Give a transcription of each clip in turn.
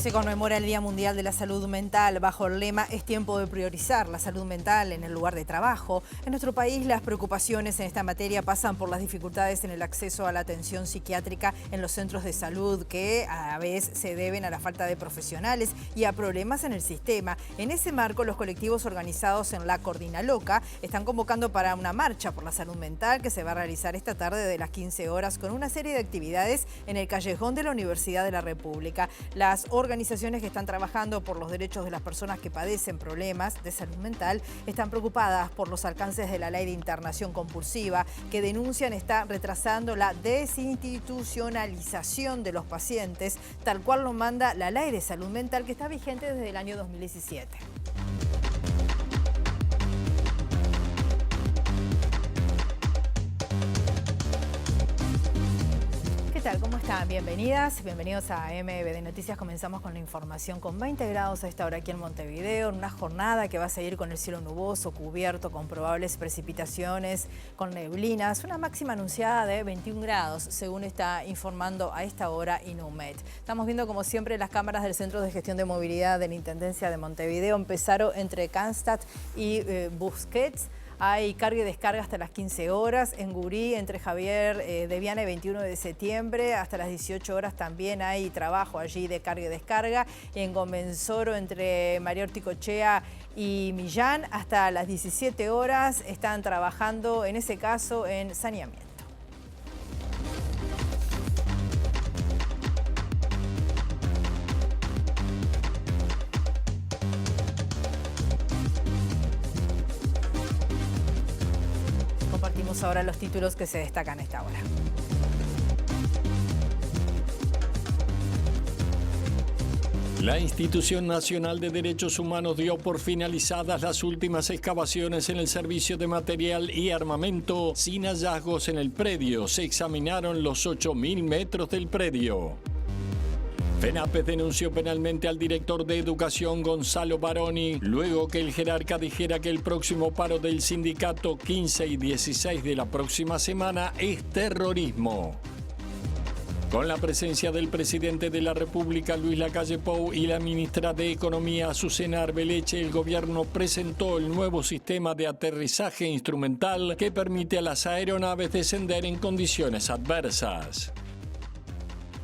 Se conmemora el Día Mundial de la Salud Mental bajo el lema "Es tiempo de priorizar la salud mental en el lugar de trabajo". En nuestro país, las preocupaciones en esta materia pasan por las dificultades en el acceso a la atención psiquiátrica en los centros de salud, que a veces se deben a la falta de profesionales y a problemas en el sistema. En ese marco, los colectivos organizados en la Coordinaloca están convocando para una marcha por la salud mental que se va a realizar esta tarde de las 15 horas con una serie de actividades en el callejón de la Universidad de la República. Las organizaciones que están trabajando por los derechos de las personas que padecen problemas de salud mental están preocupadas por los alcances de la ley de internación compulsiva, que denuncian está retrasando la desinstitucionalización de los pacientes, tal cual lo manda la ley de salud mental, que está vigente desde el año 2017. ¿Qué tal? ¿Cómo están? Bienvenidas, bienvenidos a MBD Noticias. Comenzamos con la información. Con 20 grados a esta hora aquí en Montevideo, en una jornada que va a seguir con el cielo nuboso, cubierto, con probables precipitaciones, con neblinas. Una máxima anunciada de 21 grados, según está informando a esta hora Inumet. Estamos viendo, como siempre, las cámaras del Centro de Gestión de Movilidad de la Intendencia de Montevideo. Empezaron entre Cannstatt y Busquets. Hay carga y descarga hasta las 15 horas. En Gurí, entre Javier de Viana y 21 de septiembre, hasta las 18 horas también hay trabajo allí de carga y descarga. En Gomenzoro, entre María Orticochea y Millán, hasta las 17 horas están trabajando, en ese caso, en saneamiento. Compartimos ahora los títulos que se destacan a esta hora. La Institución Nacional de Derechos Humanos dio por finalizadas las últimas excavaciones en el servicio de material y armamento sin hallazgos en el predio. Se examinaron los 8.000 metros del predio. FENAPES denunció penalmente al director de Educación, Gonzalo Baroni, luego que el jerarca dijera que el próximo paro del sindicato 15 y 16 de la próxima semana es terrorismo. Con la presencia del presidente de la República, Luis Lacalle Pou, y la ministra de Economía, Azucena Arbeleche, el gobierno presentó el nuevo sistema de aterrizaje instrumental que permite a las aeronaves descender en condiciones adversas.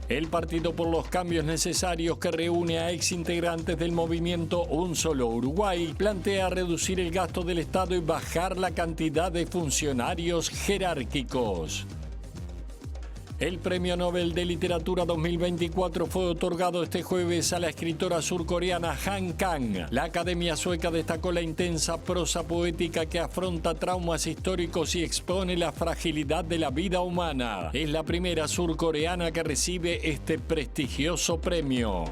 El Partido por los Cambios Necesarios, que reúne a exintegrantes del movimiento Un Solo Uruguay, plantea reducir el gasto del Estado y bajar la cantidad de funcionarios jerárquicos. El Premio Nobel de Literatura 2024 fue otorgado este jueves a la escritora surcoreana Han Kang. La Academia Sueca destacó la intensa prosa poética que afronta traumas históricos y expone la fragilidad de la vida humana. Es la primera surcoreana que recibe este prestigioso premio.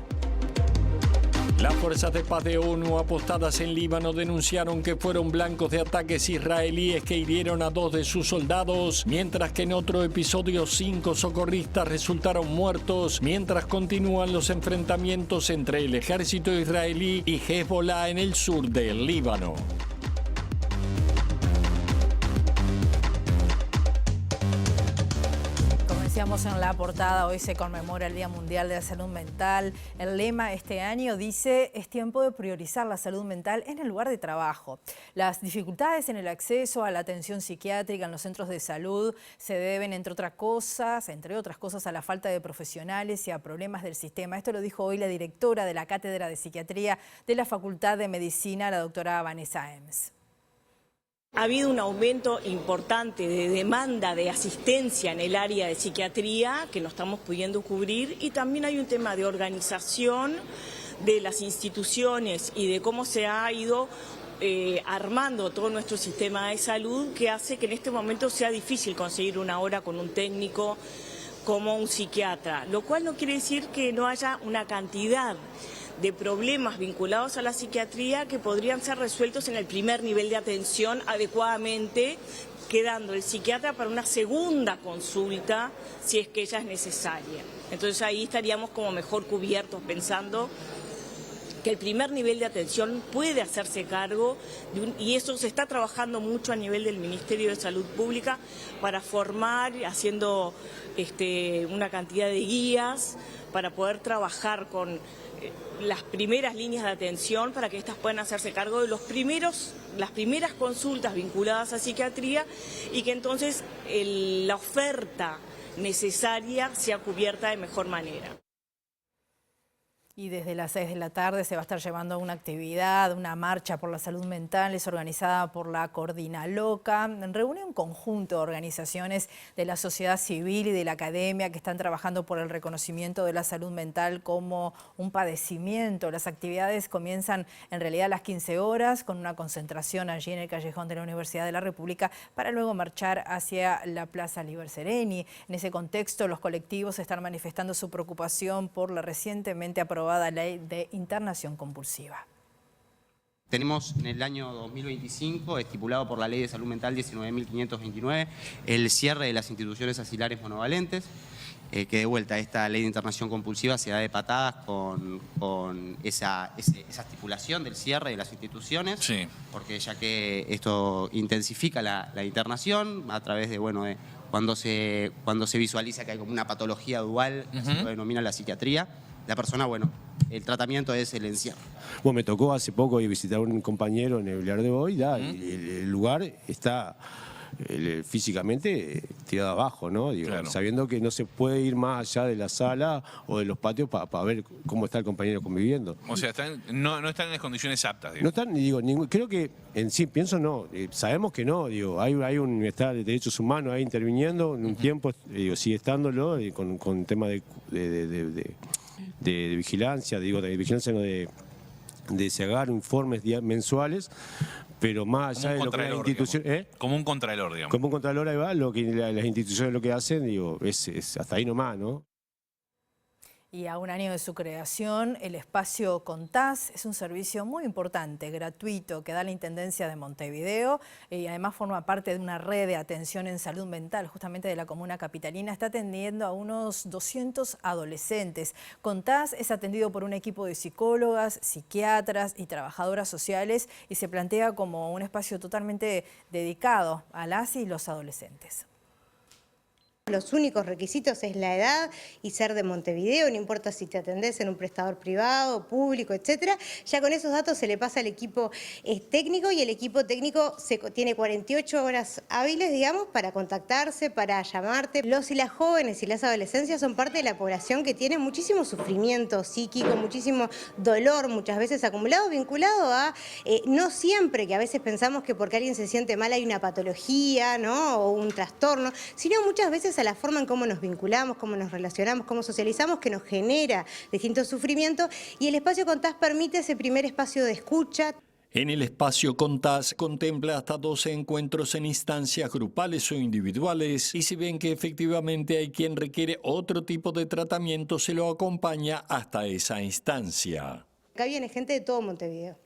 Las fuerzas de paz de ONU apostadas en Líbano denunciaron que fueron blancos de ataques israelíes que hirieron a 2 de sus soldados, mientras que en otro episodio 5 socorristas resultaron muertos, mientras continúan los enfrentamientos entre el ejército israelí y Hezbollah en el sur del Líbano. Decíamos en la portada, hoy se conmemora el Día Mundial de la Salud Mental. El lema este año dice: es tiempo de priorizar la salud mental en el lugar de trabajo. Las dificultades en el acceso a la atención psiquiátrica en los centros de salud se deben, entre otras cosas, a la falta de profesionales y a problemas del sistema. Esto lo dijo hoy la directora de la Cátedra de Psiquiatría de la Facultad de Medicina, la doctora Vanessa Ems. Ha habido un aumento importante de demanda de asistencia en el área de psiquiatría que no estamos pudiendo cubrir, y también hay un tema de organización de las instituciones y de cómo se ha ido armando todo nuestro sistema de salud, que hace que en este momento sea difícil conseguir una hora con un técnico como un psiquiatra, lo cual no quiere decir que no haya una cantidad de problemas vinculados a la psiquiatría que podrían ser resueltos en el primer nivel de atención adecuadamente, quedando el psiquiatra para una segunda consulta si es que ella es necesaria. Entonces ahí estaríamos como mejor cubiertos, pensando que el primer nivel de atención puede hacerse cargo, y eso se está trabajando mucho a nivel del Ministerio de Salud Pública para formar, haciendo una cantidad de guías para poder trabajar con las primeras líneas de atención para que éstas puedan hacerse cargo de las primeras consultas vinculadas a psiquiatría y que entonces la oferta necesaria sea cubierta de mejor manera. Y desde las 6 de la tarde se va a estar llevando una actividad, una marcha por la salud mental, es organizada por la Coordinaloca. Reúne un conjunto de organizaciones de la sociedad civil y de la academia que están trabajando por el reconocimiento de la salud mental como un padecimiento. Las actividades comienzan en realidad a las 15 horas con una concentración allí en el callejón de la Universidad de la República para luego marchar hacia la Plaza Liber Sereni. En ese contexto, los colectivos están manifestando su preocupación por la recientemente aprobada ley de internación compulsiva. Tenemos en el año 2025, estipulado por la Ley de Salud Mental 19.529, el cierre de las instituciones asilares monovalentes, que de vuelta esta Ley de internación compulsiva se da de patadas con esa estipulación del cierre de las instituciones, sí, porque ya que esto intensifica la internación a través de, cuando se visualiza que hay como una patología dual, que se lo denomina la psiquiatría, la persona, el tratamiento es el encierro. Me tocó hace poco visitar a un compañero en el Villar de Boy, el lugar está físicamente tirado abajo, ¿no? Claro. Sabiendo que no se puede ir más allá de la sala o de los patios para ver cómo está el compañero conviviendo. O sea, no están en las condiciones aptas, No están, creo que en sí, pienso no, sabemos que no, hay un Estado de Derechos Humanos ahí interviniendo en un tiempo, sigue estándolo, con tema de vigilancia, de vigilancia no de sacar informes mensuales, pero más allá de lo que la institución... Como un contralor, digamos. Como un contralor, ahí va, lo que las instituciones lo que hacen, es hasta ahí nomás, ¿no? Y a un año de su creación, el espacio Contás es un servicio muy importante, gratuito, que da la Intendencia de Montevideo y además forma parte de una red de atención en salud mental, justamente de la comuna capitalina. Está atendiendo a unos 200 adolescentes. Contás es atendido por un equipo de psicólogas, psiquiatras y trabajadoras sociales y se plantea como un espacio totalmente dedicado a las y los adolescentes. Los únicos requisitos es la edad y ser de Montevideo, no importa si te atendés en un prestador privado, público, etcétera. Ya con esos datos se le pasa al equipo técnico y el equipo técnico tiene 48 horas hábiles, digamos, para contactarse, para llamarte. Los y las jóvenes y las adolescencias son parte de la población que tiene muchísimo sufrimiento psíquico, muchísimo dolor, muchas veces acumulado, vinculado a, no siempre, que a veces pensamos que porque alguien se siente mal hay una patología, ¿no? O un trastorno, sino muchas veces a la forma en cómo nos vinculamos, cómo nos relacionamos, cómo socializamos, que nos genera distintos sufrimientos, y el espacio Contás permite ese primer espacio de escucha. En el espacio Contás contempla hasta 12 encuentros en instancias grupales o individuales y si ven que efectivamente hay quien requiere otro tipo de tratamiento, se lo acompaña hasta esa instancia. Acá viene gente de todo Montevideo.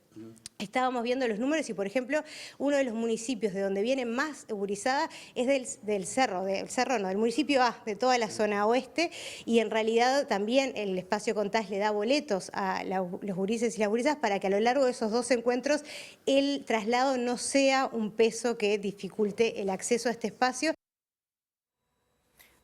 Estábamos viendo los números y, por ejemplo, uno de los municipios de donde viene más gurizada es del municipio A, de toda la zona oeste, y en realidad también el espacio Contás le da boletos a los gurises y las gurisas para que a lo largo de esos 2 encuentros el traslado no sea un peso que dificulte el acceso a este espacio.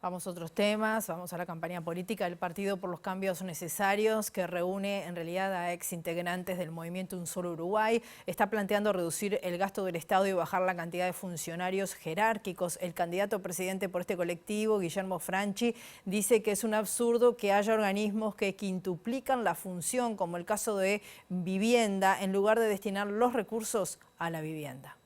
Vamos a otros temas, vamos a la campaña política del Partido por los Cambios Necesarios, que reúne en realidad a exintegrantes del movimiento Un Solo Uruguay. Está planteando reducir el gasto del Estado y bajar la cantidad de funcionarios jerárquicos. El candidato a presidente por este colectivo, Guillermo Franchi, dice que es un absurdo que haya organismos que quintuplican la función, como el caso de vivienda, en lugar de destinar los recursos a la vivienda.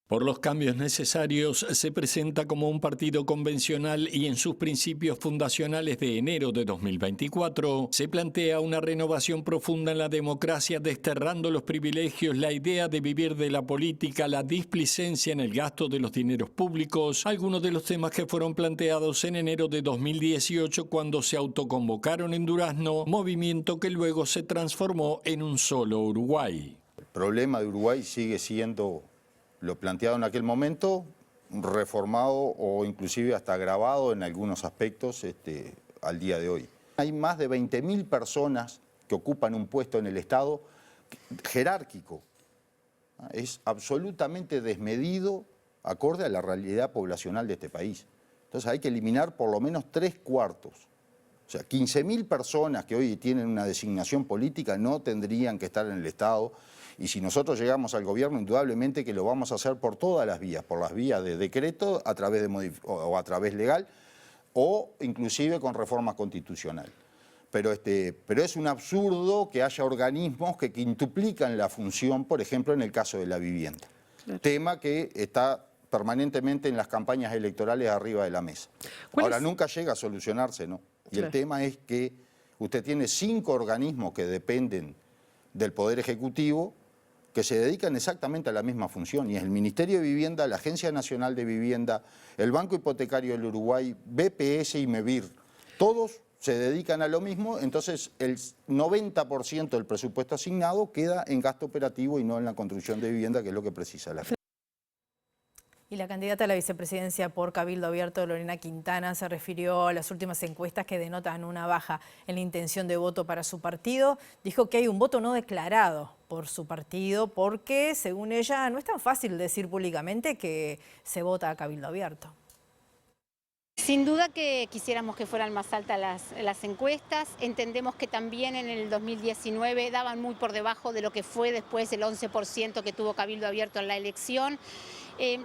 Por los cambios necesarios se presenta como un partido convencional y en sus principios fundacionales de enero de 2024 se plantea una renovación profunda en la democracia, desterrando los privilegios, la idea de vivir de la política, la displicencia en el gasto de los dineros públicos, algunos de los temas que fueron planteados en enero de 2018 cuando se autoconvocaron en Durazno, movimiento que luego se transformó en Un Solo Uruguay. El problema de Uruguay sigue siendo lo planteado en aquel momento, reformado o inclusive hasta agravado en algunos aspectos al día de hoy. Hay más de 20.000 personas que ocupan un puesto en el Estado jerárquico. Es absolutamente desmedido acorde a la realidad poblacional de este país. Entonces hay que eliminar por lo menos 3/4. O O sea, 15.000 personas que hoy tienen una designación política no tendrían que estar en el Estado. Y si nosotros llegamos al gobierno, indudablemente que lo vamos a hacer por todas las vías, por las vías de decreto, a través o a través legal, o inclusive con reforma constitucional. Pero es un absurdo que haya organismos que quintuplican la función, por ejemplo, en el caso de la vivienda. Claro. Tema que está permanentemente en las campañas electorales arriba de la mesa. Ahora, nunca llega a solucionarse, ¿no? Y claro, el tema es que usted tiene 5 organismos que dependen del Poder Ejecutivo que se dedican exactamente a la misma función, y es el Ministerio de Vivienda, la Agencia Nacional de Vivienda, el Banco Hipotecario del Uruguay, BPS y MEVIR. Todos se dedican a lo mismo, entonces el 90% del presupuesto asignado queda en gasto operativo y no en la construcción de vivienda, que es lo que precisa la gente. Y la candidata a la vicepresidencia por Cabildo Abierto, Lorena Quintana, se refirió a las últimas encuestas que denotan una baja en la intención de voto para su partido. Dijo que hay un voto no declarado por su partido porque, según ella, no es tan fácil decir públicamente que se vota a Cabildo Abierto. Sin duda que quisiéramos que fueran más altas las encuestas. Entendemos que también en el 2019 daban muy por debajo de lo que fue después el 11% que tuvo Cabildo Abierto en la elección.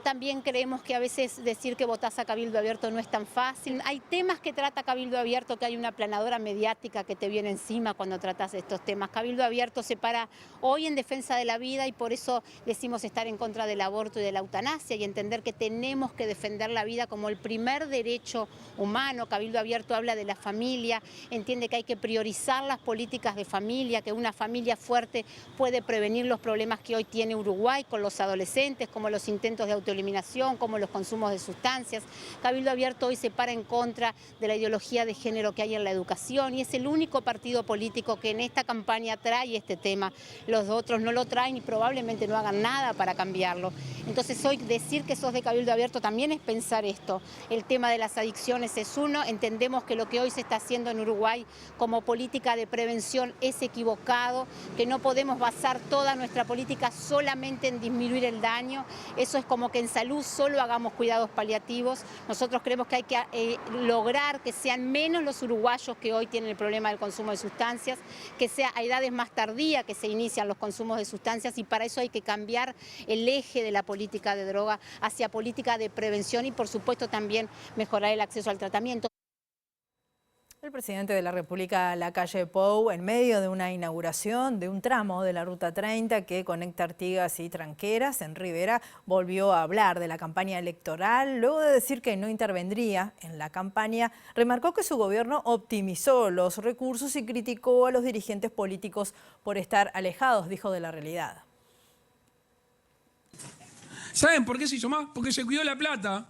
También creemos que a veces decir que votás a Cabildo Abierto no es tan fácil. Hay temas que trata Cabildo Abierto que hay una aplanadora mediática que te viene encima cuando tratas estos temas. Cabildo Abierto se para hoy en defensa de la vida y por eso decimos estar en contra del aborto y de la eutanasia y entender que tenemos que defender la vida como el primer derecho humano. Cabildo Abierto habla de la familia, entiende que hay que priorizar las políticas de familia, que una familia fuerte puede prevenir los problemas que hoy tiene Uruguay con los adolescentes, como los intentos de autoeliminación, como los consumos de sustancias. Cabildo Abierto hoy se para en contra de la ideología de género que hay en la educación y es el único partido político que en esta campaña trae este tema. Los otros no lo traen y probablemente no hagan nada para cambiarlo. Entonces hoy decir que sos de Cabildo Abierto también es pensar esto. El tema de las adicciones es uno. Entendemos que lo que hoy se está haciendo en Uruguay como política de prevención es equivocado, que no podemos basar toda nuestra política solamente en disminuir el daño. Eso es como que en salud solo hagamos cuidados paliativos. Nosotros creemos que hay que lograr que sean menos los uruguayos que hoy tienen el problema del consumo de sustancias, que sea a edades más tardías que se inician los consumos de sustancias y para eso hay que cambiar el eje de la política de droga hacia política de prevención y por supuesto también mejorar el acceso al tratamiento. El presidente de la República, Lacalle Pou, en medio de una inauguración de un tramo de la Ruta 30 que conecta Artigas y Tranqueras en Rivera, volvió a hablar de la campaña electoral. Luego de decir que no intervendría en la campaña, remarcó que su gobierno optimizó los recursos y criticó a los dirigentes políticos por estar alejados, dijo, de la realidad. ¿Saben por qué se hizo más? Porque se cuidó la plata,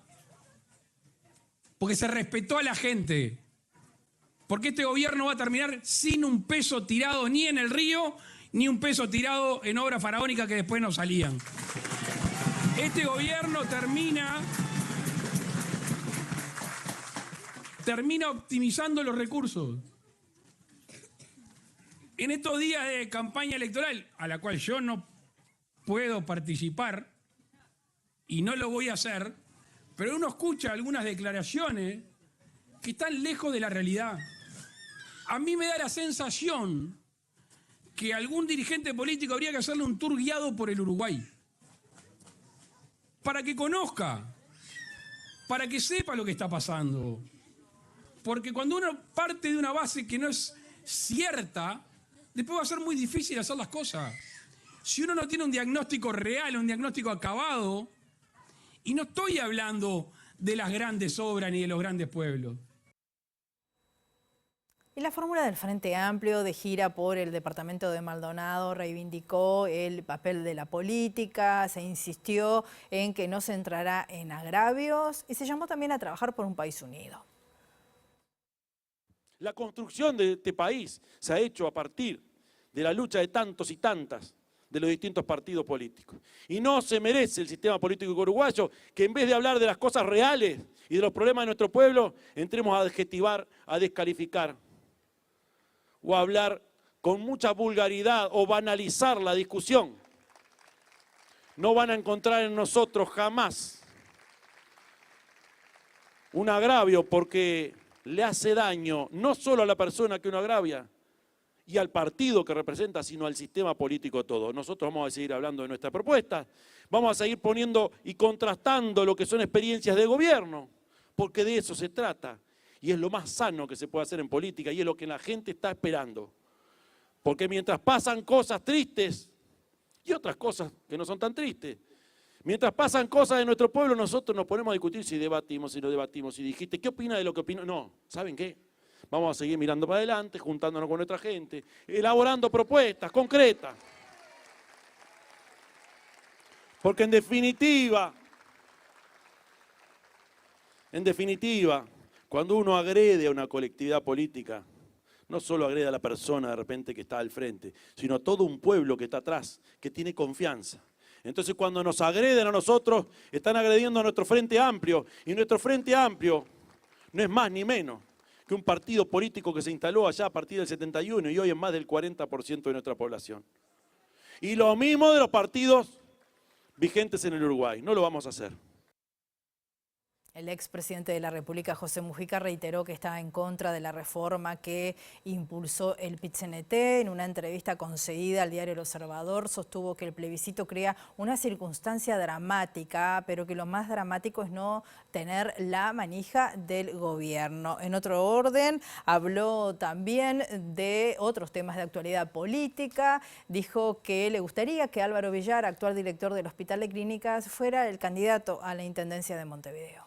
porque se respetó a la gente. Porque este gobierno va a terminar sin un peso tirado ni en el río, ni un peso tirado en obras faraónicas que después no salían. Este gobierno termina optimizando los recursos. En estos días de campaña electoral, a la cual yo no puedo participar y no lo voy a hacer, pero uno escucha algunas declaraciones que están lejos de la realidad. A mí me da la sensación que algún dirigente político habría que hacerle un tour guiado por el Uruguay. Para que conozca, para que sepa lo que está pasando. Porque cuando uno parte de una base que no es cierta, después va a ser muy difícil hacer las cosas. Si uno no tiene un diagnóstico real, un diagnóstico acabado, y no estoy hablando de las grandes obras ni de los grandes pueblos. Y la fórmula del Frente Amplio de gira por el departamento de Maldonado reivindicó el papel de la política, se insistió en que no se entrará en agravios y se llamó también a trabajar por un país unido. La construcción de este país se ha hecho a partir de la lucha de tantos y tantas de los distintos partidos políticos. Y no se merece el sistema político uruguayo que en vez de hablar de las cosas reales y de los problemas de nuestro pueblo, entremos a adjetivar, a descalificar o a hablar con mucha vulgaridad o banalizar la discusión. No van a encontrar en nosotros jamás un agravio porque le hace daño no solo a la persona que uno agravia y al partido que representa, sino al sistema político todo. Nosotros vamos a seguir hablando de nuestras propuestas, vamos a seguir poniendo y contrastando lo que son experiencias de gobierno, porque de eso se trata. Y es lo más sano que se puede hacer en política y es lo que la gente está esperando. Porque mientras pasan cosas tristes y otras cosas que no son tan tristes, mientras pasan cosas de nuestro pueblo, nosotros nos ponemos a discutir si debatimos, si no debatimos, si dijiste, ¿qué opina de lo que opino? No, ¿saben qué? Vamos a seguir mirando para adelante, juntándonos con nuestra gente, elaborando propuestas concretas. Porque en definitiva, cuando uno agrede a una colectividad política, no solo agrede a la persona de repente que está al frente, sino a todo un pueblo que está atrás, que tiene confianza. Entonces cuando nos agreden a nosotros, están agrediendo a nuestro Frente Amplio. Y nuestro Frente Amplio no es más ni menos que un partido político que se instaló allá a partir del 71 y hoy es más del 40% de nuestra población. Y lo mismo de los partidos vigentes en el Uruguay, no lo vamos a hacer. El expresidente de la República, José Mujica, reiteró que está en contra de la reforma que impulsó el PIT-CNT. En una entrevista concedida al diario El Observador, sostuvo que el plebiscito crea una circunstancia dramática, pero que lo más dramático es no tener la manija del gobierno. En otro orden, habló también de otros temas de actualidad política. Dijo que le gustaría que Álvaro Villar, actual director del Hospital de Clínicas, fuera el candidato a la Intendencia de Montevideo.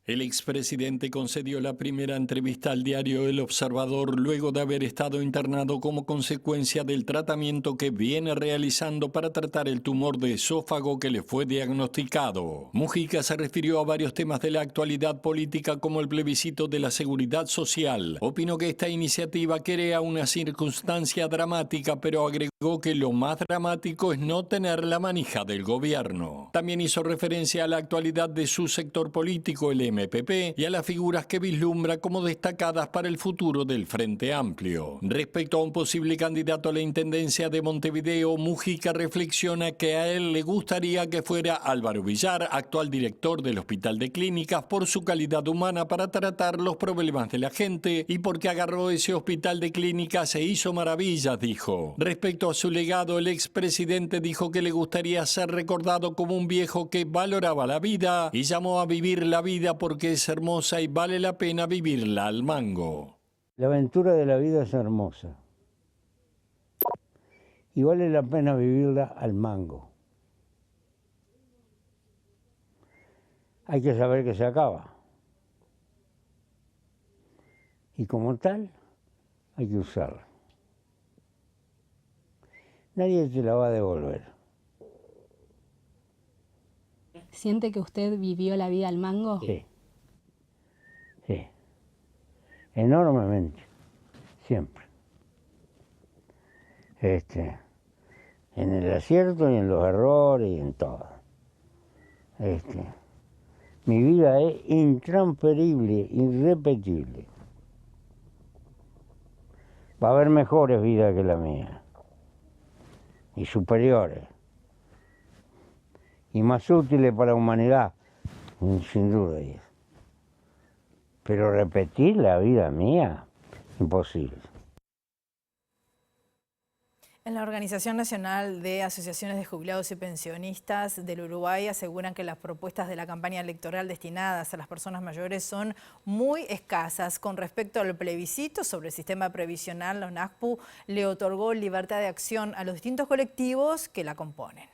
El expresidente concedió la primera entrevista al diario El Observador luego de haber estado internado como consecuencia del tratamiento que viene realizando para tratar el tumor de esófago que le fue diagnosticado. Mujica se refirió a varios temas de la actualidad política como el plebiscito de la seguridad social. Opinó que esta iniciativa crea una circunstancia dramática, pero agregó que lo más dramático es no tener la manija del gobierno. También hizo referencia a la actualidad de su sector político, el MPP, y a las figuras que vislumbra como destacadas para el futuro del Frente Amplio. Respecto a un posible candidato a la Intendencia de Montevideo, Mujica reflexiona que a él le gustaría que fuera Álvaro Villar, actual director del Hospital de Clínicas, por su calidad humana para tratar los problemas de la gente y porque agarró ese Hospital de Clínicas e hizo maravillas, dijo. Respecto a su legado, el expresidente dijo que le gustaría ser recordado como un viejo que valoraba la vida y llamó a vivir la vida porque es hermosa y vale la pena vivirla al mango. La aventura de la vida es hermosa y vale la pena vivirla al mango. Hay que saber que se acaba y como tal hay que usarla. Nadie te la va a devolver. ¿Siente que usted vivió la vida al mango? Sí. Sí, enormemente, siempre. En el acierto y en los errores y en todo. Mi vida es intransferible, irrepetible. Va a haber mejores vidas que la mía, y superiores, y más útiles para la humanidad, sin duda. Pero repetir la vida mía, imposible. En la Organización Nacional de Asociaciones de Jubilados y Pensionistas del Uruguay aseguran que las propuestas de la campaña electoral destinadas a las personas mayores son muy escasas. Con respecto al plebiscito sobre el sistema previsional, la UNASPU le otorgó libertad de acción a los distintos colectivos que la componen.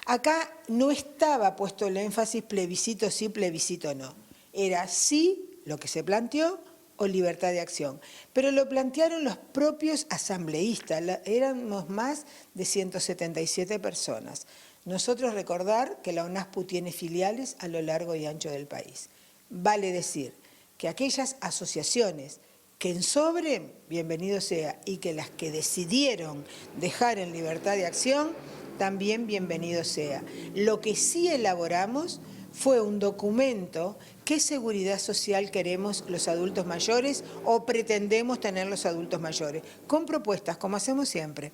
Acá no estaba puesto el énfasis plebiscito sí, plebiscito no. Era sí lo que se planteó o libertad de acción. Pero lo plantearon los propios asambleístas, éramos más de 177 personas. Nosotros recordar que la UNASPU tiene filiales a lo largo y ancho del país. Vale decir que aquellas asociaciones que en sobre, bienvenido sea, y que las que decidieron dejar en libertad de acción, también bienvenido sea. Lo que sí elaboramos fue un documento qué seguridad social queremos los adultos mayores o pretendemos tener los adultos mayores, con propuestas, como hacemos siempre.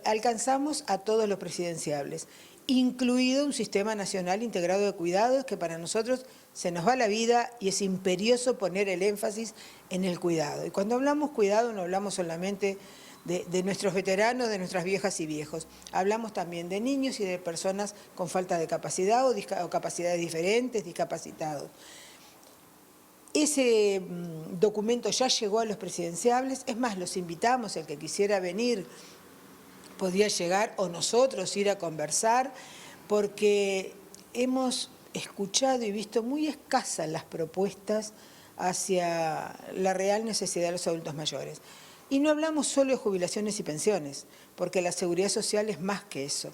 Alcanzamos a todos los presidenciables incluido un sistema nacional integrado de cuidados que para nosotros se nos va la vida y es imperioso poner el énfasis en el cuidado. Y cuando hablamos cuidado no hablamos solamente de nuestros veteranos, de nuestras viejas y viejos. Hablamos también de niños y de personas con falta de capacidad o capacidades diferentes, discapacitados. Ese documento ya llegó a los presidenciables, es más, los invitamos, el que quisiera venir podría llegar o nosotros ir a conversar, porque hemos escuchado y visto muy escasas las propuestas hacia la real necesidad de los adultos mayores. Y no hablamos solo de jubilaciones y pensiones, porque la seguridad social es más que eso.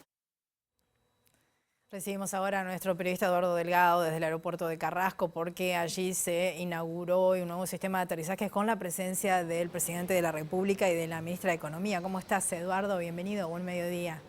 Recibimos ahora a nuestro periodista Eduardo Delgado desde el aeropuerto de Carrasco porque allí se inauguró un nuevo sistema de aterrizajes con la presencia del presidente de la República y de la ministra de Economía. ¿Cómo estás, Eduardo? Bienvenido, buen mediodía.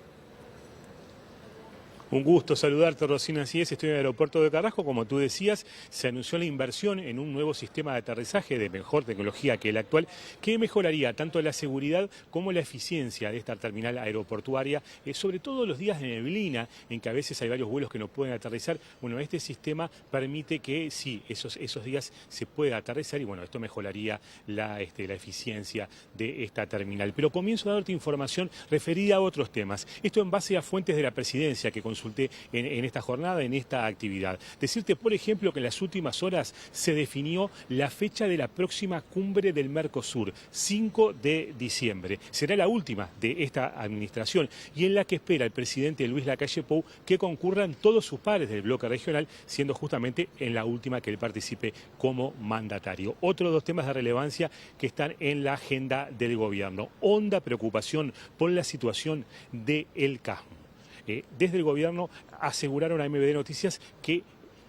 Un gusto saludarte, Rosina. Así es, estoy en el aeropuerto de Carrasco. Como tú decías, se anunció la inversión en un nuevo sistema de aterrizaje de mejor tecnología que el actual, que mejoraría tanto la seguridad como la eficiencia de esta terminal aeroportuaria, sobre todo los días de neblina, en que a veces hay varios vuelos que no pueden aterrizar. Bueno, este sistema permite que sí, esos días se pueda aterrizar y bueno, esto mejoraría la eficiencia de esta terminal. Pero comienzo a darte información referida a otros temas. Esto en base a fuentes de la presidencia que consulté en esta jornada, en esta actividad. Decirte, por ejemplo, que en las últimas horas se definió la fecha de la próxima cumbre del Mercosur, 5 de diciembre. Será la última de esta administración y en la que espera el presidente Luis Lacalle Pou que concurran todos sus pares del bloque regional, siendo justamente en la última que él participe como mandatario. Otros dos temas de relevancia que están en la agenda del gobierno. Honda preocupación por la situación del Casmo. Desde el gobierno aseguraron a MBD Noticias que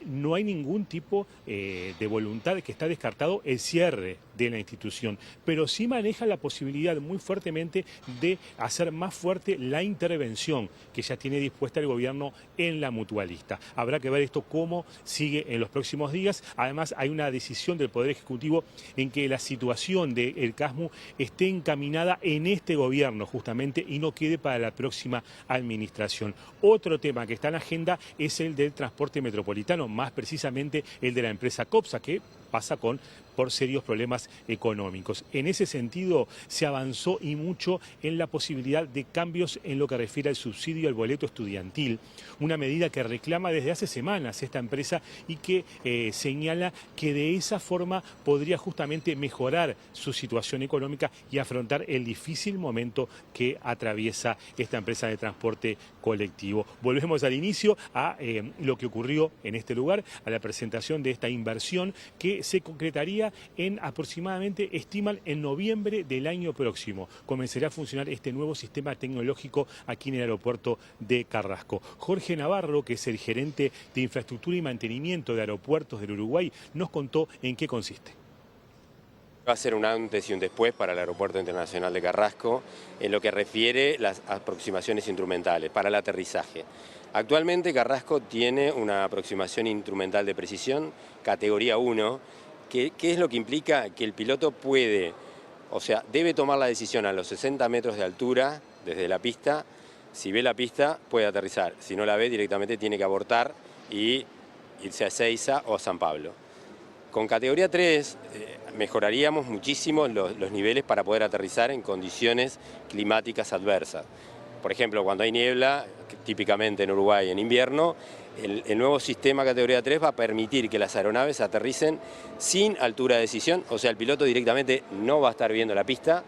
no hay ningún tipo de voluntad, que está descartado el cierre de la institución, pero sí maneja la posibilidad muy fuertemente de hacer más fuerte la intervención que ya tiene dispuesta el gobierno en la mutualista. Habrá que ver esto cómo sigue en los próximos días. Además, hay una decisión del Poder Ejecutivo en que la situación del Casmu esté encaminada en este gobierno justamente y no quede para la próxima administración. Otro tema que está en la agenda es el del transporte metropolitano, más precisamente el de la empresa Copsa, que pasa por serios problemas económicos. En ese sentido, se avanzó y mucho en la posibilidad de cambios en lo que refiere al subsidio al boleto estudiantil, una medida que reclama desde hace semanas esta empresa y que señala que de esa forma podría justamente mejorar su situación económica y afrontar el difícil momento que atraviesa esta empresa de transporte colectivo. Volvemos al inicio, a lo que ocurrió en este lugar, a la presentación de esta inversión que se concretaría en aproximadamente, estiman, en noviembre del año próximo. Comenzará a funcionar este nuevo sistema tecnológico aquí en el aeropuerto de Carrasco. Jorge Navarro, que es el gerente de infraestructura y mantenimiento de aeropuertos del Uruguay, nos contó en qué consiste. Va a ser un antes y un después para el Aeropuerto Internacional de Carrasco en lo que refiere las aproximaciones instrumentales para el aterrizaje. Actualmente Carrasco tiene una aproximación instrumental de precisión, categoría 1, que es lo que implica que el piloto puede, o sea, debe tomar la decisión a los 60 metros de altura desde la pista. Si ve la pista puede aterrizar, si no la ve directamente tiene que abortar y irse a Ezeiza o a San Pablo. Con categoría 3 mejoraríamos muchísimo los niveles para poder aterrizar en condiciones climáticas adversas. Por ejemplo, cuando hay niebla, típicamente en Uruguay en invierno, el nuevo sistema categoría 3 va a permitir que las aeronaves aterricen sin altura de decisión, o sea, el piloto directamente no va a estar viendo la pista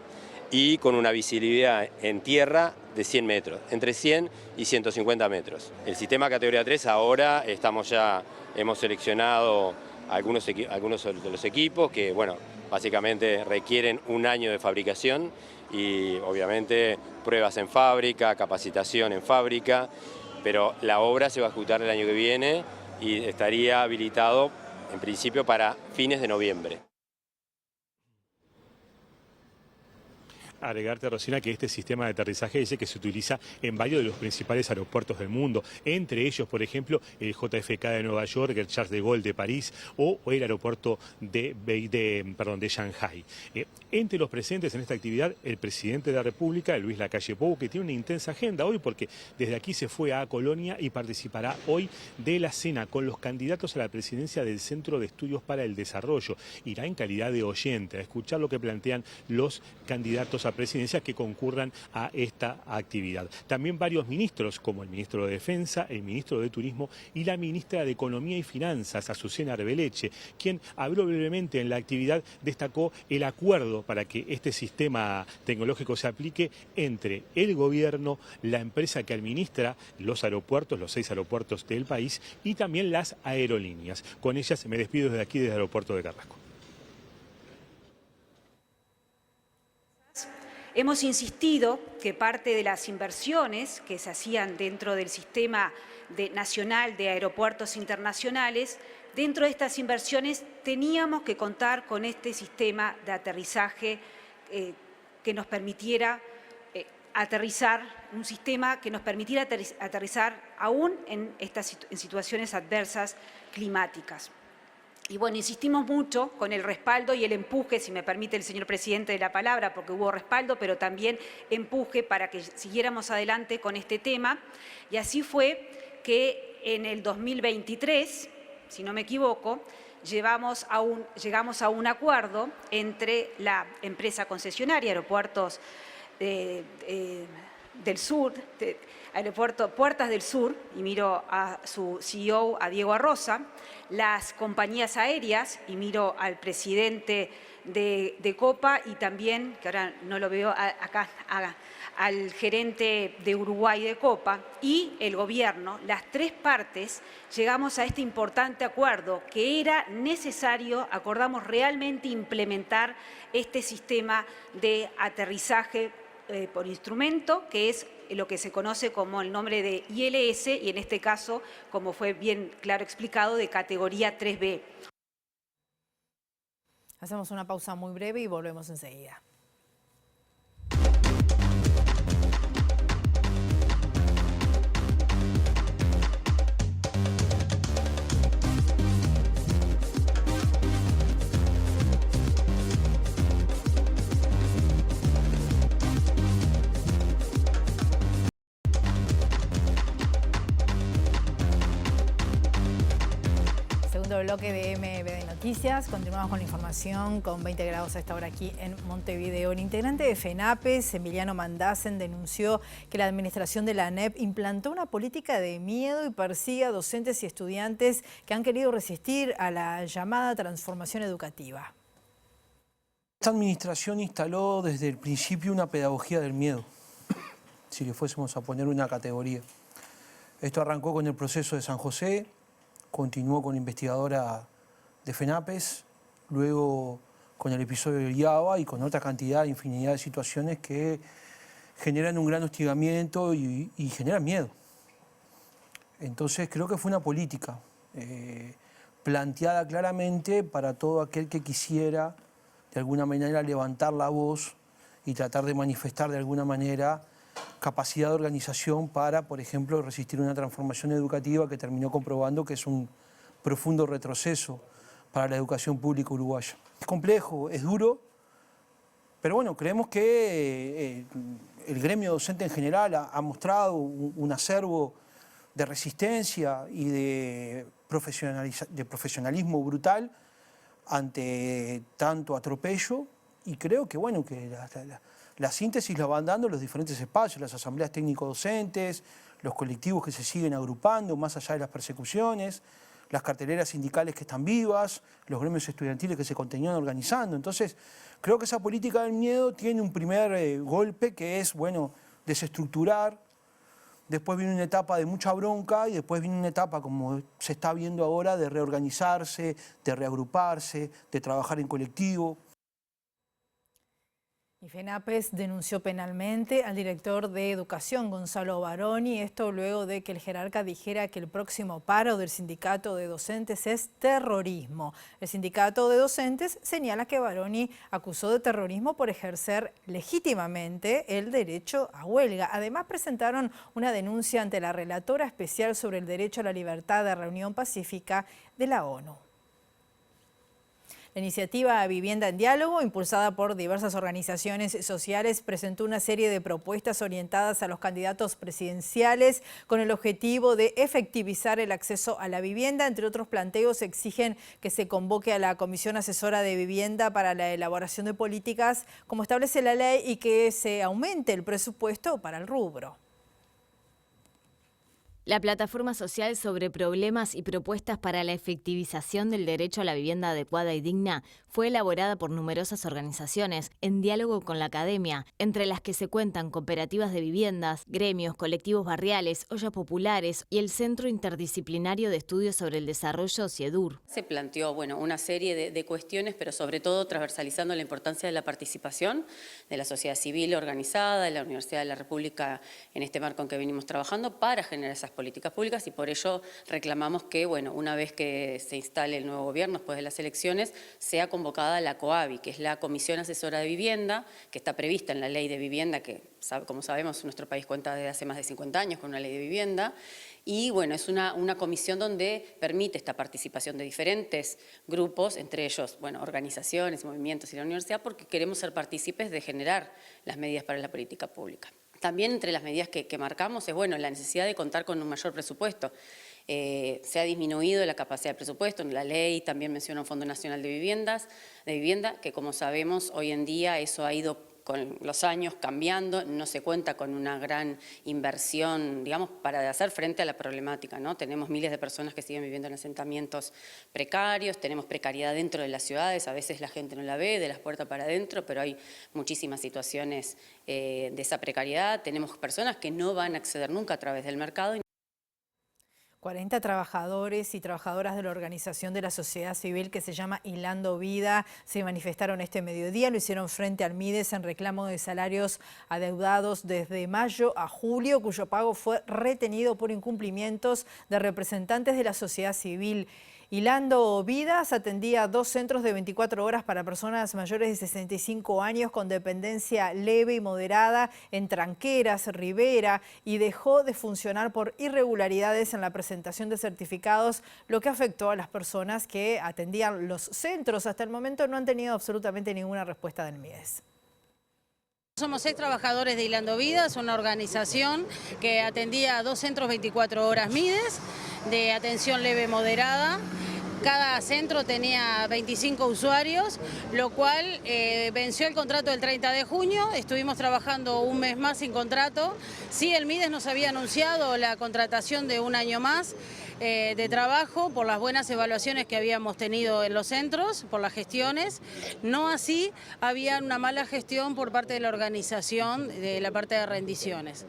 y con una visibilidad en tierra de 100 metros, entre 100 y 150 metros. El sistema categoría 3 ahora hemos seleccionado algunos de los equipos que, bueno, básicamente requieren un año de fabricación y obviamente pruebas en fábrica, capacitación en fábrica, pero la obra se va a ejecutar el año que viene y estaría habilitado en principio para fines de noviembre. Agregarte, Rosina, que este sistema de aterrizaje dice que se utiliza en varios de los principales aeropuertos del mundo, entre ellos, por ejemplo, el JFK de Nueva York, el Charles de Gaulle de París o el aeropuerto de Shanghái. Entre los presentes en esta actividad, el presidente de la República, Luis Lacalle Pou, que tiene una intensa agenda hoy porque desde aquí se fue a Colonia y participará hoy de la cena con los candidatos a la presidencia del Centro de Estudios para el Desarrollo. Irá en calidad de oyente a escuchar lo que plantean los candidatos a presidencia que concurran a esta actividad. También varios ministros, como el ministro de Defensa, el ministro de Turismo y la ministra de Economía y Finanzas, Azucena Arbeleche, quien habló brevemente en la actividad, destacó el acuerdo para que este sistema tecnológico se aplique entre el gobierno, la empresa que administra los aeropuertos, los 6 aeropuertos del país, y también las aerolíneas. Con ellas me despido desde aquí, desde el aeropuerto de Carrasco. Hemos insistido que parte de las inversiones que se hacían dentro del sistema nacional de aeropuertos internacionales, dentro de estas inversiones teníamos que contar con este sistema de aterrizaje que nos permitiera aterrizar, un sistema que nos permitiera aterrizar aún en situaciones adversas climáticas. Y bueno, insistimos mucho con el respaldo y el empuje, si me permite el señor presidente de la palabra, porque hubo respaldo, pero también empuje para que siguiéramos adelante con este tema. Y así fue que en el 2023, si no me equivoco, llegamos a un acuerdo entre la empresa concesionaria Aeropuertos del Sur, Aeropuerto Puertas del Sur, y miro a su CEO, a Diego Arroza, las compañías aéreas, y miro al presidente de Copa y también, que ahora no lo veo acá, al gerente de Uruguay de Copa, y el gobierno, las tres partes, llegamos a este importante acuerdo que era necesario, acordamos realmente implementar este sistema de aterrizaje por instrumento, que es lo que se conoce como el nombre de ILS, y en este caso, como fue bien claro explicado, de categoría 3B. Hacemos una pausa muy breve y volvemos enseguida. Bloque de MB Noticias. Continuamos con la información con 20 grados a esta hora aquí en Montevideo. El integrante de FENAPES, Emiliano Mandasen, denunció que la administración de la ANEP implantó una política de miedo y persigue a docentes y estudiantes que han querido resistir a la llamada transformación educativa. Esta administración instaló desde el principio una pedagogía del miedo, si le fuésemos a poner una categoría. Esto arrancó con el proceso de San José, continuó con la investigadora de FENAPES, luego con el episodio de IABA y con otra cantidad, infinidad de situaciones que generan un gran hostigamiento y generan miedo. Entonces creo que fue una política planteada claramente para todo aquel que quisiera de alguna manera levantar la voz y tratar de manifestar de alguna manera capacidad de organización para, por ejemplo, resistir una transformación educativa que terminó comprobando que es un profundo retroceso para la educación pública uruguaya. Es complejo, es duro, pero bueno, creemos que el gremio docente en general ha mostrado un acervo de resistencia y de profesionalismo brutal ante tanto atropello, y creo que, bueno, que la síntesis la van dando los diferentes espacios, las asambleas técnico-docentes, los colectivos que se siguen agrupando más allá de las persecuciones, las carteleras sindicales que están vivas, los gremios estudiantiles que se continúan organizando. Entonces, creo que esa política del miedo tiene un primer golpe que es, bueno, desestructurar, después viene una etapa de mucha bronca y después viene una etapa, como se está viendo ahora, de reorganizarse, de reagruparse, de trabajar en colectivo. Y FENAPES denunció penalmente al director de Educación, Gonzalo Baroni, esto luego de que el jerarca dijera que el próximo paro del sindicato de docentes es terrorismo. El sindicato de docentes señala que Baroni acusó de terrorismo por ejercer legítimamente el derecho a huelga. Además presentaron una denuncia ante la relatora especial sobre el derecho a la libertad de reunión pacífica de la ONU. La iniciativa Vivienda en Diálogo, impulsada por diversas organizaciones sociales, presentó una serie de propuestas orientadas a los candidatos presidenciales con el objetivo de efectivizar el acceso a la vivienda. Entre otros planteos, exigen que se convoque a la Comisión Asesora de Vivienda para la elaboración de políticas como establece la ley y que se aumente el presupuesto para el rubro. La plataforma social sobre problemas y propuestas para la efectivización del derecho a la vivienda adecuada y digna fue elaborada por numerosas organizaciones en diálogo con la academia, entre las que se cuentan cooperativas de viviendas, gremios, colectivos barriales, ollas populares y el Centro Interdisciplinario de Estudios sobre el Desarrollo, CIEDUR. Se planteó una serie de cuestiones, pero sobre todo transversalizando la importancia de la participación de la sociedad civil organizada, de la Universidad de la República en este marco en que venimos trabajando para generar esas políticas públicas, y por ello reclamamos que, una vez que se instale el nuevo gobierno después de las elecciones, sea convocada la COAVI, que es la Comisión Asesora de Vivienda, que está prevista en la Ley de Vivienda, que como sabemos nuestro país cuenta desde hace más de 50 años con una Ley de Vivienda, y es una comisión donde permite esta participación de diferentes grupos, entre ellos organizaciones, movimientos y la universidad, porque queremos ser partícipes de generar las medidas para la política pública. También entre las medidas que marcamos es la necesidad de contar con un mayor presupuesto. Se ha disminuido la capacidad de presupuesto, la ley también menciona un Fondo Nacional de Vivienda, que como sabemos hoy en día eso ha ido con los años cambiando, no se cuenta con una gran inversión, para hacer frente a la problemática, ¿no? Tenemos miles de personas que siguen viviendo en asentamientos precarios, tenemos precariedad dentro de las ciudades, a veces la gente no la ve de las puertas para adentro, pero hay muchísimas situaciones de esa precariedad, tenemos personas que no van a acceder nunca a través del mercado. 40 trabajadores y trabajadoras de la organización de la sociedad civil que se llama Hilando Vida se manifestaron este mediodía, lo hicieron frente al Mides en reclamo de salarios adeudados desde mayo a julio, cuyo pago fue retenido por incumplimientos de representantes de la sociedad civil. Hilando Vidas atendía 2 centros de 24 horas para personas mayores de 65 años con dependencia leve y moderada en Tranqueras, Rivera, y dejó de funcionar por irregularidades en la presentación de certificados, lo que afectó a las personas que atendían los centros. Hasta el momento no han tenido absolutamente ninguna respuesta del Mides. Somos 6 trabajadores de Hilando Vidas, una organización que atendía 2 centros 24 horas Mides, de atención leve moderada. Cada centro tenía 25 usuarios, lo cual venció el contrato el 30 de junio, estuvimos trabajando un mes más sin contrato. Sí, el Mides nos había anunciado la contratación de un año más de trabajo por las buenas evaluaciones que habíamos tenido en los centros, por las gestiones. No así, había una mala gestión por parte de la organización, de la parte de rendiciones.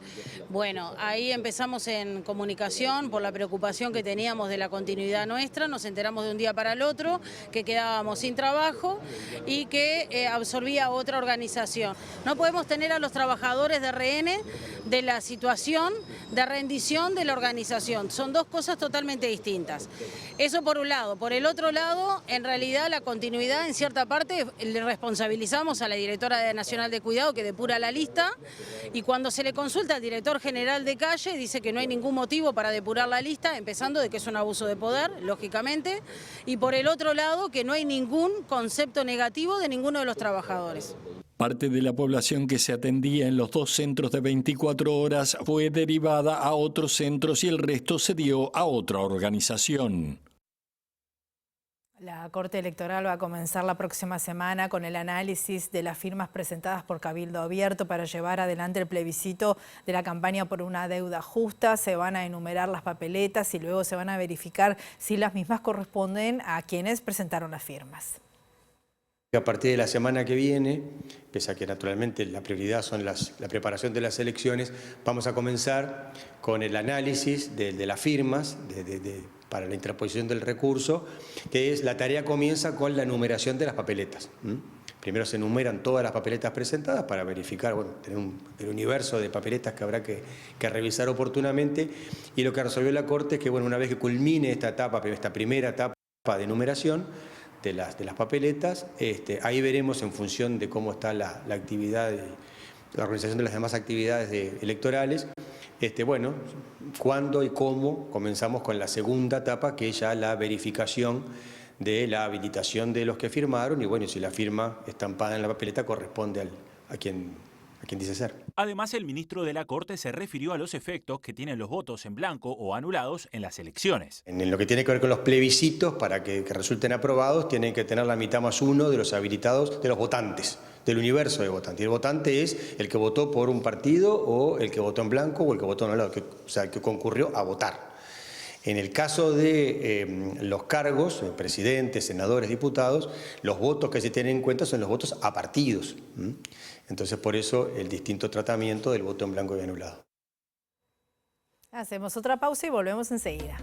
Bueno, ahí empezamos en comunicación por la preocupación que teníamos de la continuidad nuestra, nos enteramos de un día para el otro que quedábamos sin trabajo y que absorbía otra organización. No podemos tener a los trabajadores de rehén de la situación de rendición de la organización, son dos cosas totalmente distintas. Eso por un lado. Por el otro lado, en realidad la continuidad en cierta parte le responsabilizamos a la directora nacional de cuidado que depura la lista, y cuando se le consulta al director general de calle dice que no hay ningún motivo para depurar la lista, empezando de que es un abuso de poder, lógicamente, y por el otro lado que no hay ningún concepto negativo de ninguno de los trabajadores. Parte de la población que se atendía en los 2 centros de 24 horas fue derivada a otros centros y el resto se dio a otra organización. La Corte Electoral va a comenzar la próxima semana con el análisis de las firmas presentadas por Cabildo Abierto para llevar adelante el plebiscito de la campaña por una deuda justa. Se van a enumerar las papeletas y luego se van a verificar si las mismas corresponden a quienes presentaron las firmas. A partir de la semana que viene, pese a que naturalmente la prioridad son la preparación de las elecciones, vamos a comenzar con el análisis de las firmas para la interposición del recurso, que es la tarea comienza con la numeración de las papeletas. Primero se enumeran todas las papeletas presentadas para verificar tener el universo de papeletas que habrá que revisar oportunamente, y lo que resolvió la Corte es que una vez que culmine esta primera etapa de numeración de las papeletas, ahí veremos en función de cómo está la actividad, la organización de las demás actividades electorales, cuándo y cómo comenzamos con la segunda etapa, que es ya la verificación de la habilitación de los que firmaron y bueno, si la firma estampada en la papeleta corresponde a quien dice ser. Además, el ministro de la Corte se refirió a los efectos que tienen los votos en blanco o anulados en las elecciones. En lo que tiene que ver con los plebiscitos, para que resulten aprobados, tienen que tener la mitad más uno de los habilitados, de los votantes, del universo de votantes. Y el votante es el que votó por un partido o el que votó en blanco o el que votó anulado, o sea, el que concurrió a votar. En el caso de los cargos, presidentes, senadores, diputados, los votos que se tienen en cuenta son los votos a partidos. Entonces, por eso el distinto tratamiento del voto en blanco y anulado. Hacemos otra pausa y volvemos enseguida.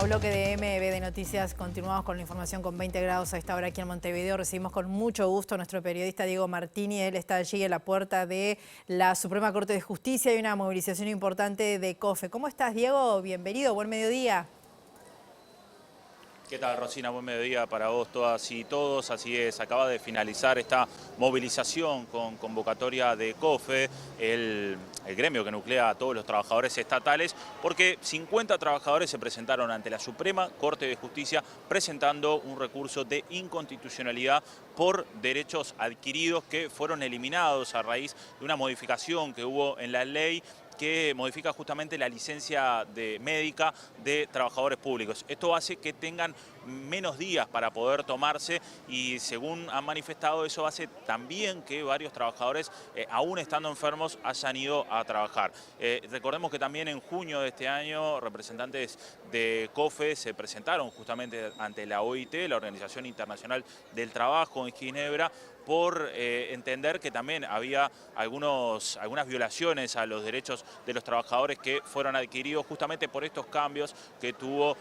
Bloque de MB de Noticias, continuamos con la información con 20 grados a esta hora aquí en Montevideo. Recibimos con mucho gusto a nuestro periodista Diego Martini. Él está allí en la puerta de la Suprema Corte de Justicia. Hay una movilización importante de COFE. ¿Cómo estás, Diego? Bienvenido, buen mediodía. ¿Qué tal, Rosina? Buen mediodía para vos, todas y todos. Así es, acaba de finalizar esta movilización con convocatoria de COFE, el gremio que nuclea a todos los trabajadores estatales, porque 50 trabajadores se presentaron ante la Suprema Corte de Justicia presentando un recurso de inconstitucionalidad por derechos adquiridos que fueron eliminados a raíz de una modificación que hubo en la ley que modifica justamente la licencia médica de trabajadores públicos. Esto hace que tengan menos días para poder tomarse y, según han manifestado, eso hace también que varios trabajadores, aún estando enfermos, hayan ido a trabajar. Recordemos que también en junio de este año representantes de COFE se presentaron justamente ante la OIT, la Organización Internacional del Trabajo en Ginebra, por entender que también había algunas violaciones a los derechos de los trabajadores que fueron adquiridos justamente por estos cambios que tuvo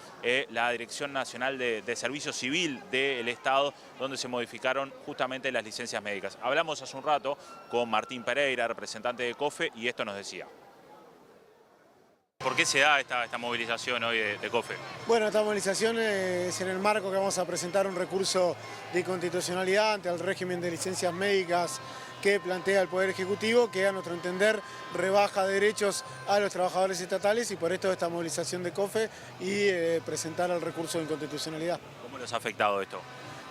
la Dirección Nacional de Servicio Civil del Estado, donde se modificaron justamente las licencias médicas. Hablamos hace un rato con Martín Pereira, representante de COFE, y esto nos decía. ¿Por qué se da esta movilización hoy de COFE? Bueno, esta movilización es en el marco que vamos a presentar un recurso de inconstitucionalidad ante el régimen de licencias médicas que plantea el Poder Ejecutivo, que a nuestro entender rebaja derechos a los trabajadores estatales, y por esto esta movilización de COFE y presentar el recurso de inconstitucionalidad. ¿Cómo les ha afectado esto?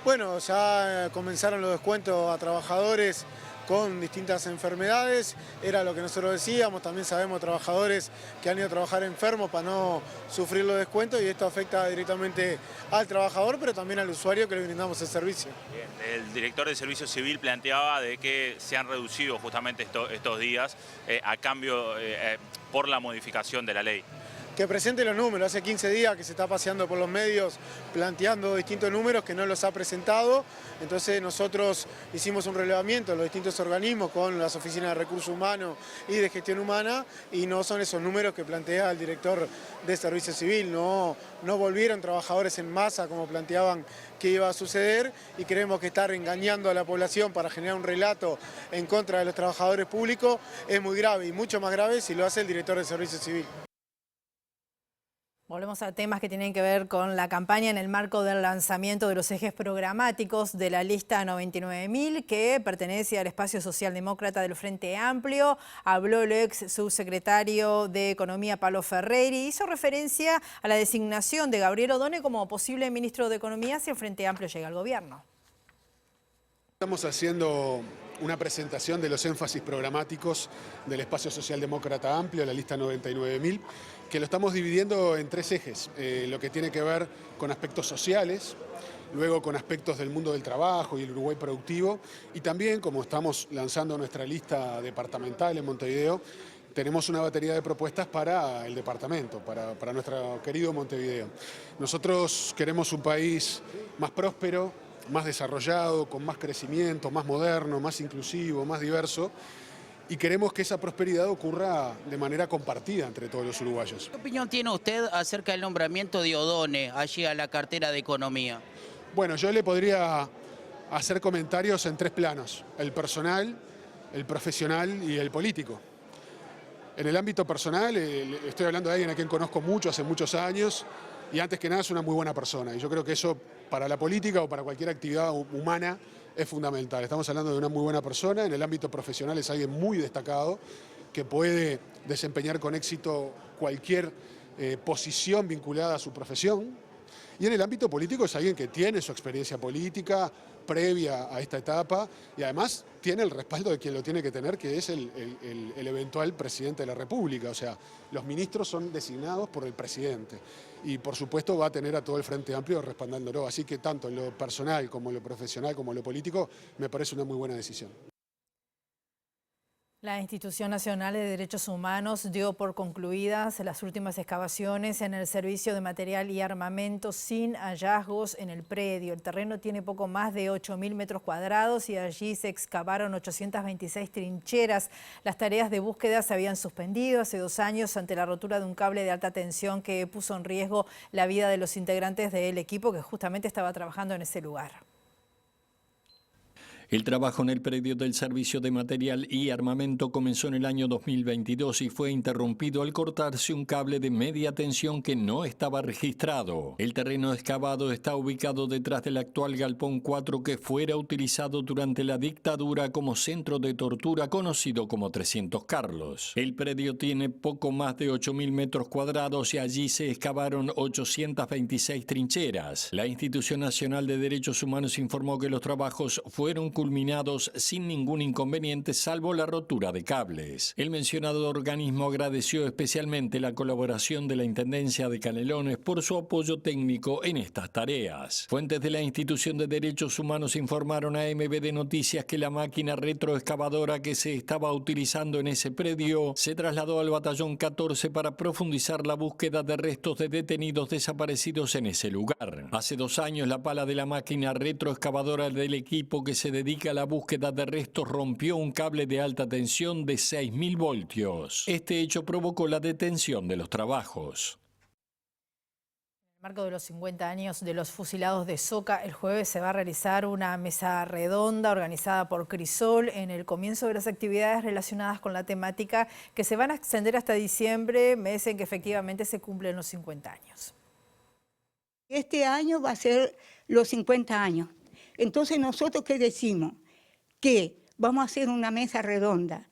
Bueno, ya comenzaron los descuentos a trabajadores con distintas enfermedades, era lo que nosotros decíamos. También sabemos trabajadores que han ido a trabajar enfermos para no sufrir los descuentos, y esto afecta directamente al trabajador, pero también al usuario que le brindamos el servicio. Bien. El director de Servicio Civil planteaba de que se han reducido justamente estos días a cambio por la modificación de la ley. Que presente los números. Hace 15 días que se está paseando por los medios planteando distintos números que no los ha presentado. Entonces nosotros hicimos un relevamiento en los distintos organismos con las oficinas de recursos humanos y de gestión humana, y no son esos números que plantea el director de Servicio Civil. No volvieron trabajadores en masa como planteaban que iba a suceder, y creemos que estar engañando a la población para generar un relato en contra de los trabajadores públicos es muy grave, y mucho más grave si lo hace el director de Servicio Civil. Volvemos a temas que tienen que ver con la campaña en el marco del lanzamiento de los ejes programáticos de la lista 99.000, que pertenece al espacio socialdemócrata del Frente Amplio. Habló el ex subsecretario de Economía, Pablo Ferreri, hizo referencia a la designación de Gabriel Odone como posible ministro de Economía si el Frente Amplio llega al gobierno. Estamos haciendo una presentación de los énfasis programáticos del espacio socialdemócrata amplio, la lista 99.000, que lo estamos dividiendo en tres ejes. Lo que tiene que ver con aspectos sociales, luego con aspectos del mundo del trabajo y el Uruguay productivo, y también, como estamos lanzando nuestra lista departamental en Montevideo, tenemos una batería de propuestas para el departamento, para nuestro querido Montevideo. Nosotros queremos un país más próspero, más desarrollado, con más crecimiento, más moderno, más inclusivo, más diverso, y queremos que esa prosperidad ocurra de manera compartida entre todos los uruguayos. ¿Qué opinión tiene usted acerca del nombramiento de Odone allí a la cartera de Economía? Bueno, yo le podría hacer comentarios en tres planos: el personal, el profesional y el político. En el ámbito personal, estoy hablando de alguien a quien conozco mucho, hace muchos años, y antes que nada es una muy buena persona. Y yo creo que eso para la política o para cualquier actividad humana es fundamental. Estamos hablando de una muy buena persona. En el ámbito profesional es alguien muy destacado que puede desempeñar con éxito cualquier posición vinculada a su profesión. Y en el ámbito político es alguien que tiene su experiencia política previa a esta etapa y además tiene el respaldo de quien lo tiene que tener, que es el eventual presidente de la República. O sea, los ministros son designados por el presidente y por supuesto va a tener a todo el Frente Amplio respaldándolo. Así que tanto en lo personal como en lo profesional como en lo político me parece una muy buena decisión. La Institución Nacional de Derechos Humanos dio por concluidas las últimas excavaciones en el servicio de material y armamento sin hallazgos en el predio. El terreno tiene poco más de 8.000 metros cuadrados y allí se excavaron 826 trincheras. Las tareas de búsqueda se habían suspendido hace 2 años ante la rotura de un cable de alta tensión que puso en riesgo la vida de los integrantes del equipo que justamente estaba trabajando en ese lugar. El trabajo en el predio del Servicio de Material y Armamento comenzó en el año 2022 y fue interrumpido al cortarse un cable de media tensión que no estaba registrado. El terreno excavado está ubicado detrás del actual Galpón 4 que fuera utilizado durante la dictadura como centro de tortura conocido como 300 Carlos. El predio tiene poco más de 8.000 metros cuadrados y allí se excavaron 826 trincheras. La Institución Nacional de Derechos Humanos informó que los trabajos fueron culminados sin ningún inconveniente salvo la rotura de cables. El mencionado organismo agradeció especialmente la colaboración de la Intendencia de Canelones por su apoyo técnico en estas tareas. Fuentes de la Institución de Derechos Humanos informaron a MBD Noticias que la máquina retroexcavadora que se estaba utilizando en ese predio se trasladó al batallón 14 para profundizar la búsqueda de restos de detenidos desaparecidos en ese lugar. Hace 2 años la pala de la máquina retroexcavadora del equipo que se dedica a la búsqueda de restos rompió un cable de alta tensión de 6.000 voltios. Este hecho provocó la detención de los trabajos. En el marco de los 50 años de los fusilados de Soca, el jueves se va a realizar una mesa redonda organizada por Crisol en el comienzo de las actividades relacionadas con la temática que se van a extender hasta diciembre, mes en que efectivamente se cumplen los 50 años. Este año va a ser los 50 años. Entonces, ¿nosotros qué decimos? Que vamos a hacer una mesa redonda.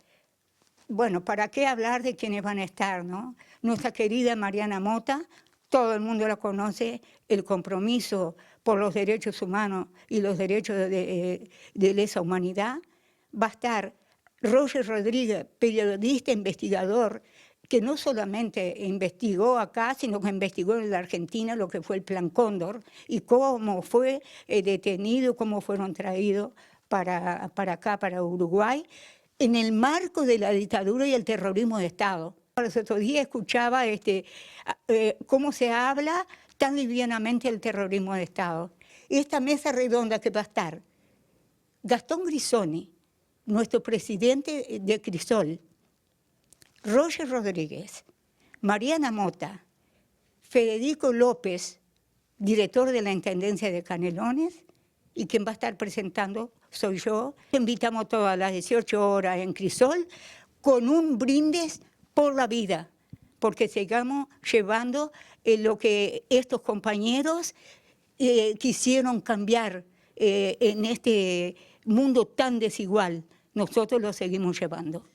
Bueno, ¿para qué hablar de quiénes van a estar, no? Nuestra querida Mariana Mota, todo el mundo la conoce, el compromiso por los derechos humanos y los derechos de lesa humanidad. Va a estar Roger Rodríguez, periodista, investigador, que no solamente investigó acá, sino que investigó en la Argentina lo que fue el Plan Cóndor y cómo fue detenido, cómo fueron traídos para acá, para Uruguay, en el marco de la dictadura y el terrorismo de Estado. Los otros días escuchaba cómo se habla tan livianamente del terrorismo de Estado. Esta mesa redonda que va a estar Gastón Grisoni, nuestro presidente de Crisol, Roger Rodríguez, Mariana Mota, Federico López, director de la Intendencia de Canelones, y quien va a estar presentando soy yo. Invitamos todas las 18 horas en Crisol con un brindis por la vida, porque sigamos llevando lo que estos compañeros quisieron cambiar en este mundo tan desigual. Nosotros lo seguimos llevando.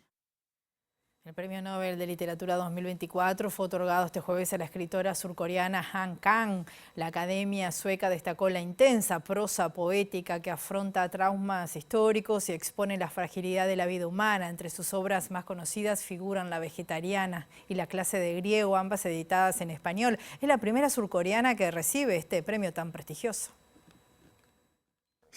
El Premio Nobel de Literatura 2024 fue otorgado este jueves a la escritora surcoreana Han Kang. La Academia Sueca destacó la intensa prosa poética que afronta traumas históricos y expone la fragilidad de la vida humana. Entre sus obras más conocidas figuran La Vegetariana y La Clase de Griego, ambas editadas en español. Es la primera surcoreana que recibe este premio tan prestigioso.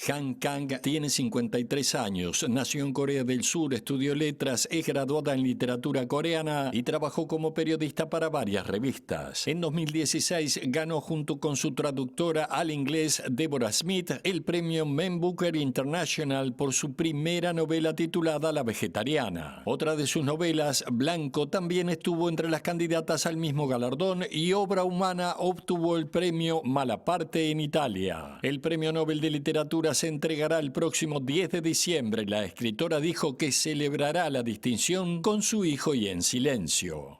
Han Kang tiene 53 años, nació en Corea del Sur, estudió letras, es graduada en literatura coreana y trabajó como periodista para varias revistas. En 2016 ganó junto con su traductora al inglés Deborah Smith el premio Man Booker International por su primera novela titulada La Vegetariana. Otra de sus novelas, Blanco, también estuvo entre las candidatas al mismo galardón y Obra Humana obtuvo el premio Malaparte en Italia. El Premio Nobel de Literatura literatura se entregará el próximo 10 de diciembre. La escritora dijo que celebrará la distinción con su hijo y en silencio.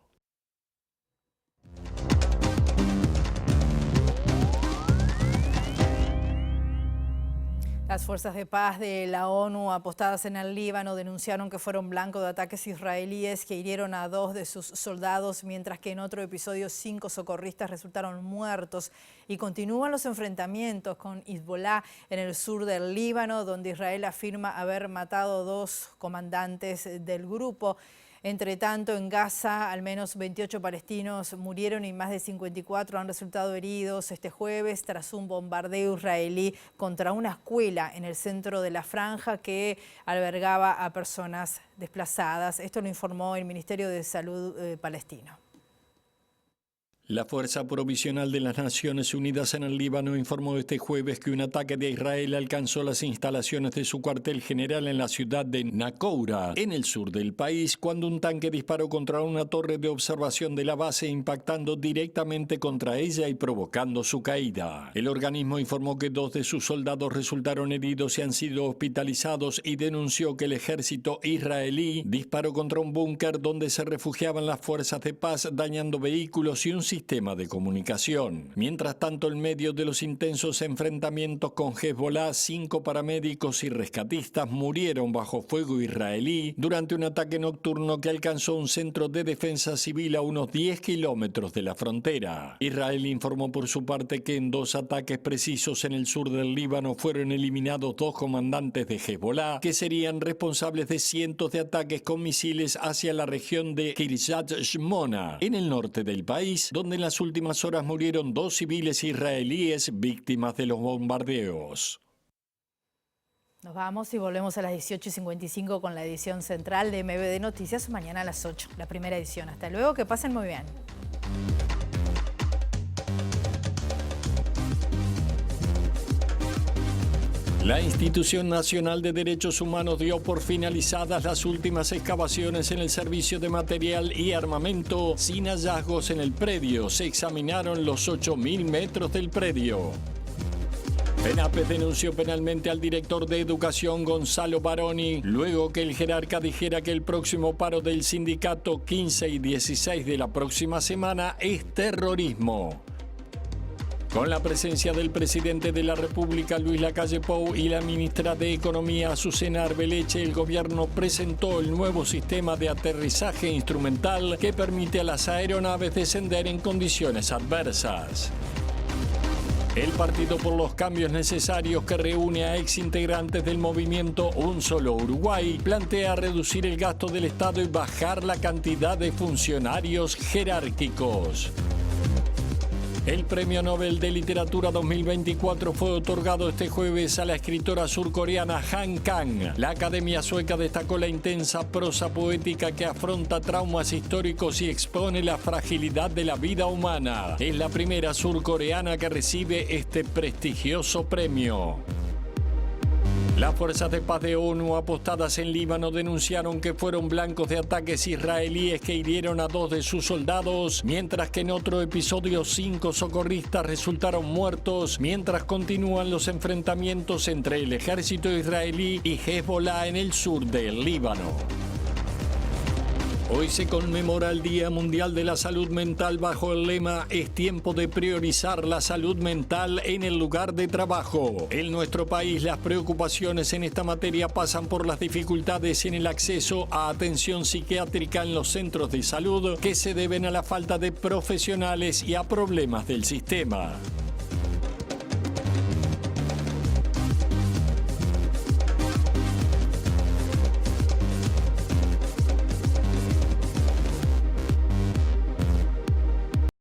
Las fuerzas de paz de la ONU apostadas en el Líbano denunciaron que fueron blanco de ataques israelíes que hirieron a 2 de sus soldados, mientras que en otro episodio 5 socorristas resultaron muertos. Y continúan los enfrentamientos con Hezbollah en el sur del Líbano, donde Israel afirma haber matado 2 comandantes del grupo. Entre tanto, en Gaza, al menos 28 palestinos murieron y más de 54 han resultado heridos este jueves tras un bombardeo israelí contra una escuela en el centro de la franja que albergaba a personas desplazadas. Esto lo informó el Ministerio de Salud palestino. La Fuerza Provisional de las Naciones Unidas en el Líbano informó este jueves que un ataque de Israel alcanzó las instalaciones de su cuartel general en la ciudad de Nakoura, en el sur del país, cuando un tanque disparó contra una torre de observación de la base, impactando directamente contra ella y provocando su caída. El organismo informó que 2 de sus soldados resultaron heridos y han sido hospitalizados y denunció que el ejército israelí disparó contra un búnker donde se refugiaban las fuerzas de paz, dañando vehículos y un sistema de comunicación. Mientras tanto, en medio de los intensos enfrentamientos con Hezbollah, 5 paramédicos y rescatistas murieron bajo fuego israelí durante un ataque nocturno que alcanzó un centro de defensa civil a unos 10 kilómetros de la frontera. Israel informó por su parte que en 2 ataques precisos en el sur del Líbano fueron eliminados 2 comandantes de Hezbollah, que serían responsables de cientos de ataques con misiles hacia la región de Kiryat Shmona, en el norte del país, donde en las últimas horas murieron 2 civiles israelíes víctimas de los bombardeos. Nos vamos y volvemos a las 18:55 con la edición central de MBD Noticias, mañana a las 8, la primera edición. Hasta luego, que pasen muy bien. La Institución Nacional de Derechos Humanos dio por finalizadas las últimas excavaciones en el servicio de material y armamento sin hallazgos en el predio. Se examinaron los 8.000 metros del predio. FENAPES denunció penalmente al director de Educación, Gonzalo Baroni, luego que el jerarca dijera que el próximo paro del sindicato 15 y 16 de la próxima semana es terrorismo. Con la presencia del presidente de la República, Luis Lacalle Pou, y la ministra de Economía, Azucena Arbeleche, el gobierno presentó el nuevo sistema de aterrizaje instrumental que permite a las aeronaves descender en condiciones adversas. El Partido por los Cambios Necesarios, que reúne a exintegrantes del movimiento Un Solo Uruguay, plantea reducir el gasto del Estado y bajar la cantidad de funcionarios jerárquicos. El Premio Nobel de Literatura 2024 fue otorgado este jueves a la escritora surcoreana Han Kang. La Academia Sueca destacó la intensa prosa poética que afronta traumas históricos y expone la fragilidad de la vida humana. Es la primera surcoreana que recibe este prestigioso premio. Las fuerzas de paz de ONU apostadas en Líbano denunciaron que fueron blancos de ataques israelíes que hirieron a 2 de sus soldados, mientras que en otro episodio 5 socorristas resultaron muertos, mientras continúan los enfrentamientos entre el ejército israelí y Hezbollah en el sur del Líbano. Hoy se conmemora el Día Mundial de la Salud Mental bajo el lema "Es tiempo de priorizar la salud mental en el lugar de trabajo". En nuestro país, las preocupaciones en esta materia pasan por las dificultades en el acceso a atención psiquiátrica en los centros de salud, que se deben a la falta de profesionales y a problemas del sistema.